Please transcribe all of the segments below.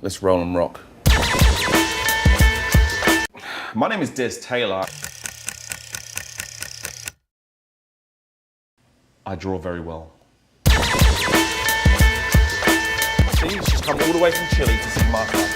Let's roll and rock. My name is Des Taylor. I draw very well. See, she's come all the way from Chile to see my club.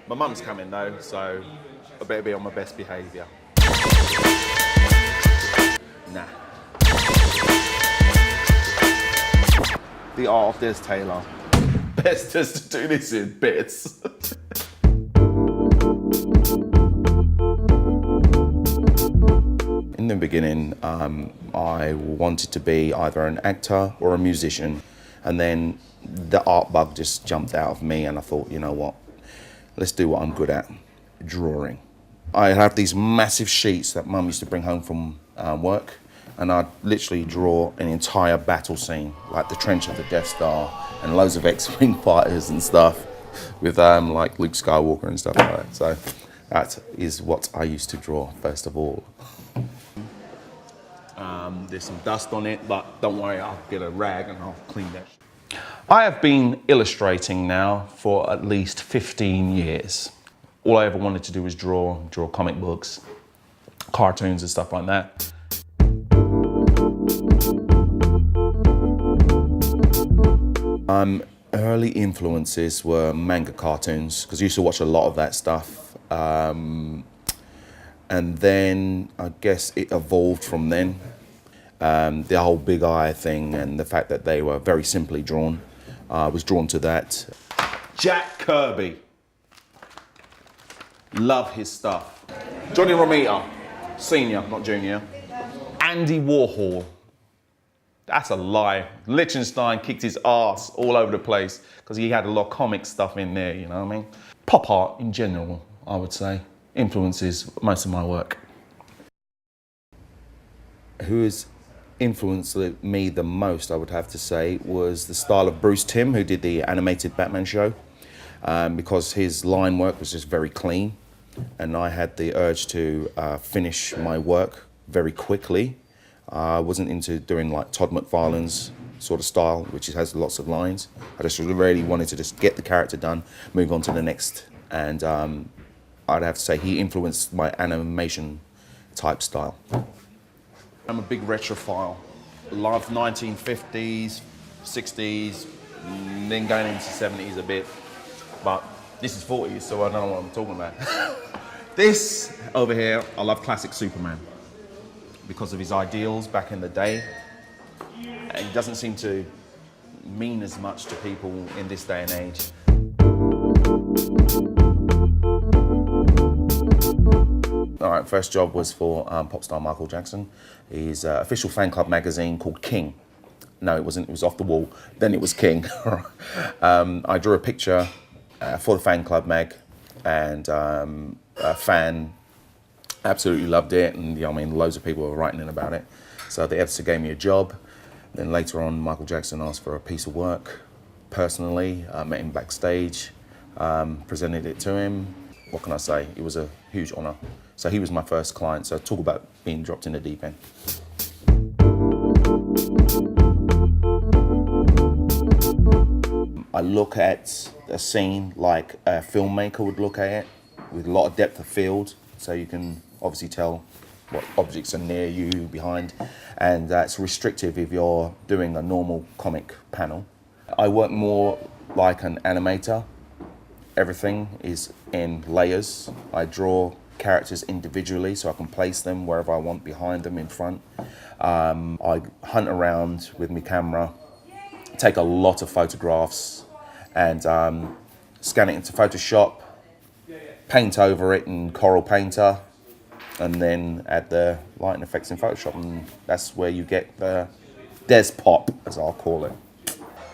My mum's coming though, so I better be on my best behaviour. Nah. The art of Des Taylor. Best just to do this in bits. In the beginning, I wanted to be either an actor or a musician, and then the art bug just jumped out of me and I thought, you know what, let's do what I'm good at, drawing. I have these massive sheets that Mum used to bring home from work, and I'd literally draw an entire battle scene, like the trench of the Death Star and loads of X-Wing fighters and stuff with like Luke Skywalker and stuff like that. So that is what I used to draw first of all. There's some dust on it, but don't worry, I'll get a rag and I'll clean that. I have been illustrating now for at least 15 years. All I ever wanted to do was draw comic books, cartoons and stuff like that. Early influences were manga cartoons, because I used to watch a lot of that stuff. And then I guess it evolved from then. The whole big eye thing and the fact that they were very simply drawn. I was drawn to that. Jack Kirby. Love his stuff. Johnny Romita, senior, not junior. Andy Warhol. That's a lie. Liechtenstein kicked his ass all over the place because he had a lot of comic stuff in there, you know what I mean? Pop art in general, I would say, influences most of my work. Who has influenced me the most, I would have to say, was the style of Bruce Timm, who did the animated Batman show, because his line work was just very clean, and I had the urge to finish my work very quickly. I wasn't into doing like Todd McFarlane's sort of style, which has lots of lines. I just really wanted to just get the character done, move on to the next, and I'd have to say he influenced my animation type style. I'm a big retrophile. Love 1950s, 60s, then going into 70s a bit. But this is 40s, so I don't know what I'm talking about. This over here, I love classic Superman because of his ideals back in the day. And he doesn't seem to mean as much to people in this day and age. All right, first job was for pop star Michael Jackson. His official fan club magazine called King. No, it wasn't, it was Off the Wall. Then it was King. I drew a picture for the fan club mag, and a fan absolutely loved it, and I mean, loads of people were writing in about it. So the editor gave me a job. Then later on, Michael Jackson asked for a piece of work. Personally, I met him backstage, presented it to him. What can I say? It was a huge honor. So he was my first client, so talk about being dropped in the deep end. I look at a scene like a filmmaker would look at it, with a lot of depth of field, so you can obviously tell what objects are near you, behind, and that's restrictive if you're doing a normal comic panel. I work more like an animator. Everything is in layers. I draw characters individually so I can place them wherever I want, behind them, in front. I hunt around with my camera, take a lot of photographs, and scan it into Photoshop, paint over it in Coral Painter, and then add the lighting effects in Photoshop, and that's where you get the DESPOP, as I'll call it.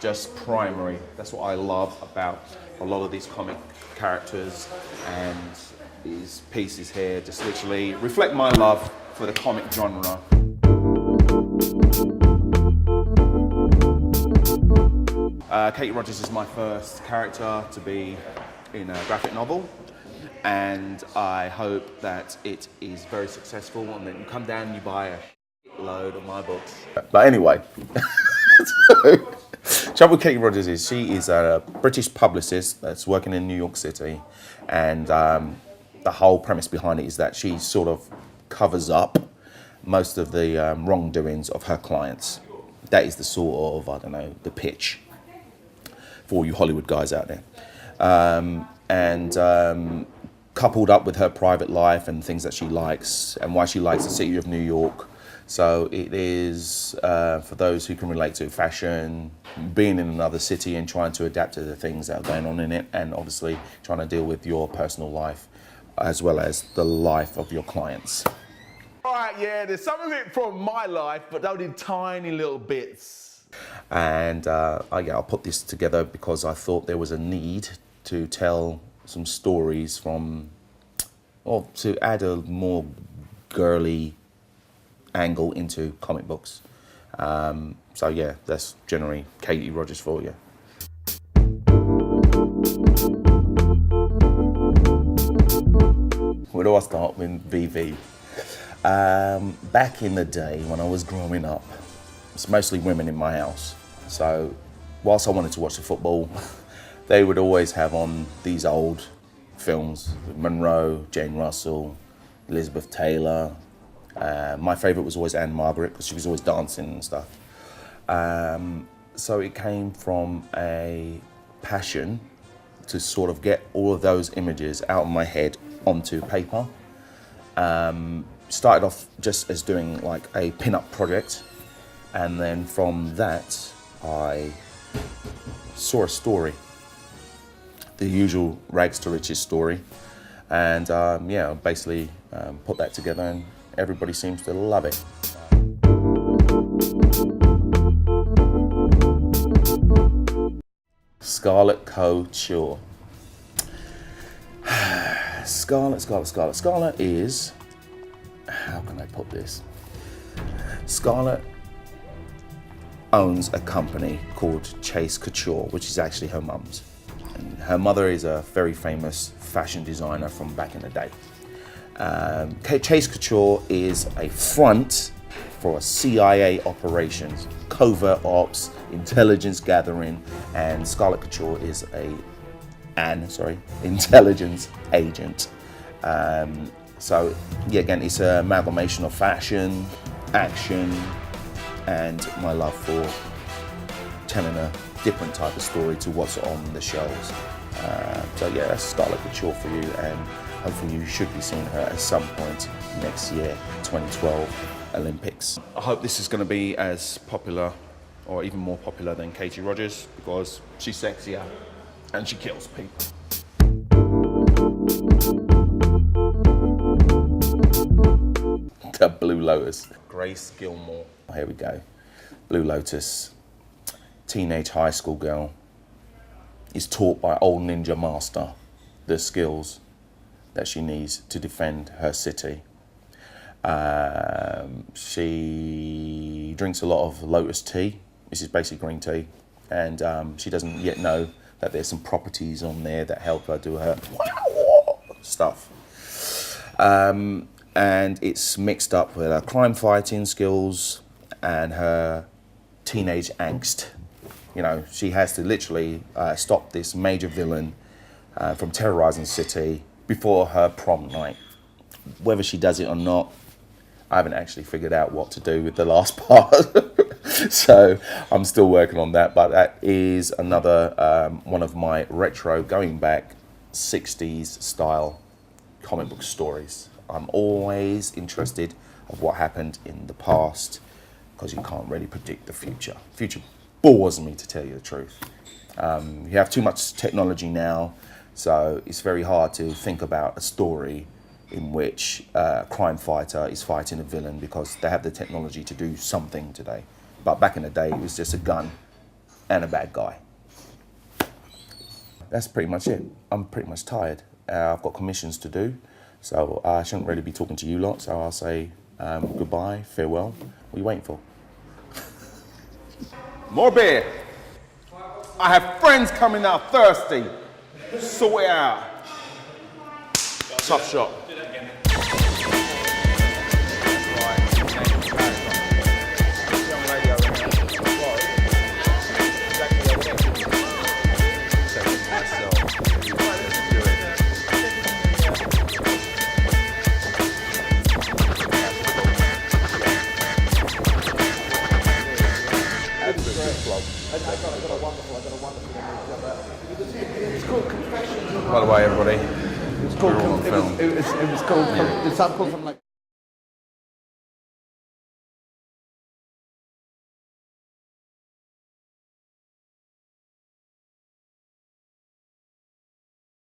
Just primary. That's what I love about a lot of these comic characters and these pieces here. Just literally reflect my love for the comic genre. Katie Rogers is my first character to be in a graphic novel, and I hope that it is very successful, and then you come down and you buy a load of my books. But anyway, Trouble with Katie Rogers is she is a British publicist that's working in New York City, and the whole premise behind it is that she sort of covers up most of the wrongdoings of her clients. That is the sort of, I don't know, the pitch for all you Hollywood guys out there. And coupled up with her private life and things that she likes and why she likes the city of New York. So it is for those who can relate to fashion, being in another city and trying to adapt to the things that are going on in it, and obviously trying to deal with your personal life as well as the life of your clients. All right, yeah, there's some of it from my life, but only tiny little bits. And I'll put this together because I thought there was a need to tell some stories from, or to add a more girly angle into comic books. So yeah, that's generally Katie Rogers for you. Where do I start with VV? Back in the day when I was growing up, it's mostly women in my house. So whilst I wanted to watch the football, they would always have on these old films with Monroe, Jane Russell, Elizabeth Taylor. My favourite was always Anne Margaret because she was always dancing and stuff. So it came from a passion to sort of get all of those images out of my head onto paper. Started off just as doing like a pin-up project, and then from that I saw a story, the usual rags to riches story, and basically put that together, and everybody seems to love it. Scarlet Couture. Scarlet is, how can I put this? Scarlet owns a company called Chase Couture, which is actually her mum's. And her mother is a very famous fashion designer from back in the day. Chase Couture is a front for a CIA operations, covert ops, intelligence gathering, and Scarlet Couture is intelligence agent. So yeah, again, it's an amalgamation of fashion, action, and my love for telling a different type of story to what's on the shelves. So yeah, that's Scarlet Couture for you, and hopefully you should be seeing her at some point next year, 2012 Olympics. I hope this is going to be as popular or even more popular than Katie Rogers, because she's sexier and she kills people. The Blue Lotus. Grace Gilmore. Here we go. Blue Lotus. Teenage high school girl is taught by old ninja master the skills that she needs to defend her city. She drinks a lot of lotus tea. This is basically green tea, and she doesn't yet know that there's some properties on there that help her do her stuff. And it's mixed up with her crime fighting skills and her teenage angst. You know, she has to literally stop this major villain from terrorizing the city before her prom night. Whether she does it or not, I haven't actually figured out what to do with the last part. So I'm still working on that, but that is another one of my retro, going back 60s style comic book stories. I'm always interested of what happened in the past, because you can't really predict the future. Future bores me, to tell you the truth. You have too much technology now, so it's very hard to think about a story in which a crime fighter is fighting a villain, because they have the technology to do something today. But back in the day, it was just a gun and a bad guy. That's pretty much it. I'm pretty much tired. I've got commissions to do, so I shouldn't really be talking to you lot. So I'll say goodbye, farewell. What are you waiting for? More beer. I have friends coming out thirsty. Sort it out. Tough shot. It's called Confessions. By the way, everybody, It's called. we're all on film. It was called. It's called something like.